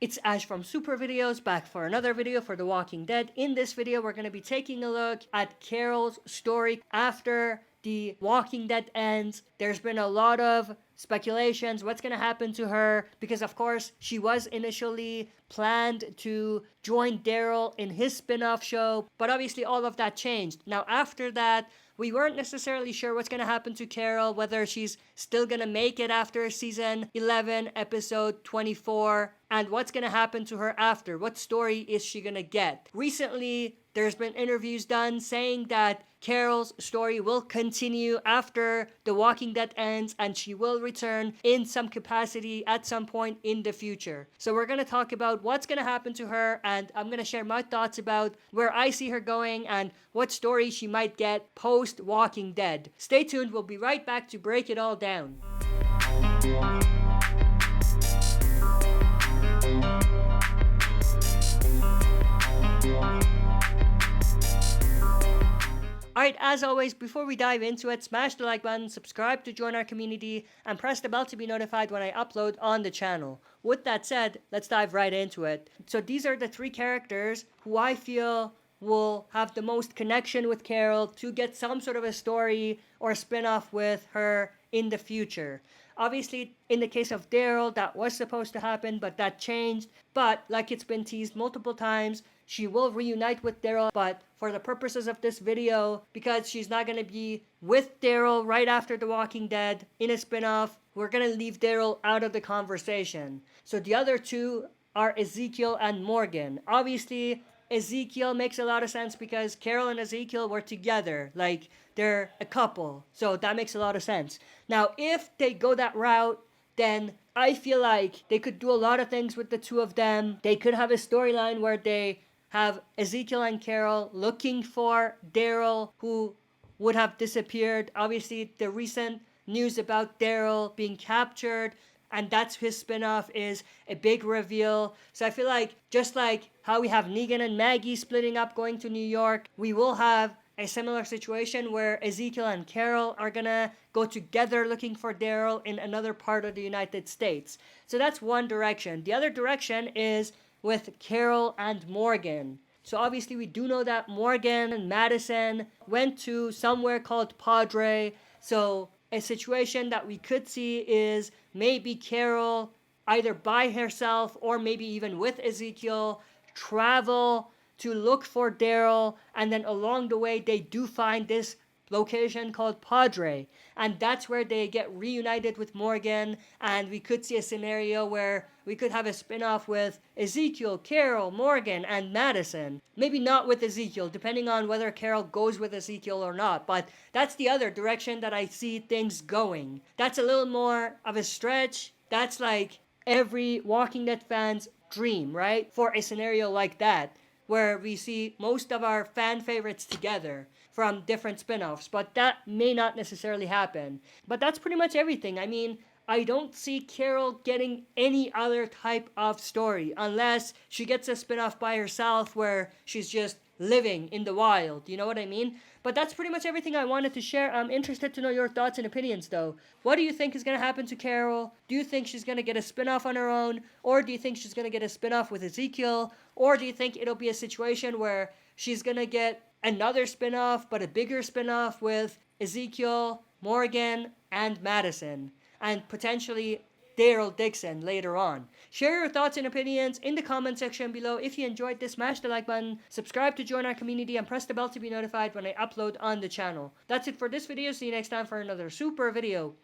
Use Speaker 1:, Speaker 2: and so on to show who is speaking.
Speaker 1: It's Ash from Super Videos, back for another video for The Walking Dead. In this video, we're going to be taking a look at Carol's story after The Walking Dead ends. There's been a lot of speculations what's going to happen to her, because of course she was initially planned to join Daryl in his spin-off show, but obviously all of that changed. Now after that, we weren't necessarily sure what's going to happen to Carol, whether she's still going to make it after season 11, episode 24, and what's going to happen to her after. What story is she going to get? Recently, there's been interviews done saying that Carol's story will continue after The Walking Dead ends, and she will return in some capacity at some point in the future. So we're going to talk about what's going to happen to her, and I'm going to share my thoughts about where I see her going and what story she might get post Walking Dead. Stay tuned, we'll be right back to break it all down. Alright, as always, before we dive into it, smash the like button, subscribe to join our community, and press the bell to be notified when I upload on the channel. With that said, let's dive right into it. So these are the three characters who I feel will have the most connection with Carol to get some sort of a story or spin-off with her in the future. Obviously, in the case of Daryl, that was supposed to happen, but that changed. But like it's been teased multiple times, she will reunite with Daryl, but for the purposes of this video, because she's not going to be with Daryl right after The Walking Dead in a spin-off, we're going to leave Daryl out of the conversation. So the other two are Ezekiel and Morgan. Obviously, Ezekiel makes a lot of sense because Carol and Ezekiel were together, like they're a couple, so that makes a lot of sense. Now if they go that route, then I feel like they could do a lot of things with the two of them. They could have a storyline where they have Ezekiel and Carol looking for Daryl, who would have disappeared. Obviously the recent news about Daryl being captured, and that's his spin-off, is a big reveal. So I feel like, just like how we have Negan and Maggie splitting up going to New York, we will have a similar situation where Ezekiel and Carol are gonna go together looking for Daryl in another part of the United States. So that's one direction. The other direction is with Carol and Morgan. So obviously we do know that Morgan and Madison went to somewhere called Padre. So a situation that we could see is maybe Carol, either by herself or maybe even with Ezekiel, travel to look for Daryl, and then along the way they do find this location called Padre, and that's where they get reunited with Morgan, and we could see a scenario where we could have a spin-off with Ezekiel, Carol, Morgan, and Madison. Maybe not with Ezekiel, depending on whether Carol goes with Ezekiel or not, but that's the other direction that I see things going. That's a little more of a stretch. That's like every Walking Dead fan's dream, right? For a scenario like that, where we see most of our fan favorites together from different spin-offs, but that may not necessarily happen. But that's pretty much everything. I mean, I don't see Carol getting any other type of story unless she gets a spin-off by herself where she's just living in the wild, you know what I mean? But that's pretty much everything I wanted to share. I'm interested to know your thoughts and opinions though. What do you think is going to happen to Carol? Do you think she's going to get a spin-off on her own? Or do you think she's going to get a spin-off with Ezekiel? Or do you think it'll be a situation where she's going to get another spin-off, but a bigger spin-off with Ezekiel, Morgan, and Madison, and potentially Daryl Dixon later on? Share your thoughts and opinions in the comment section below. If you enjoyed this, smash the like button, subscribe to join our community, and press the bell to be notified when I upload on the channel. That's it for this video. See you next time for another super video.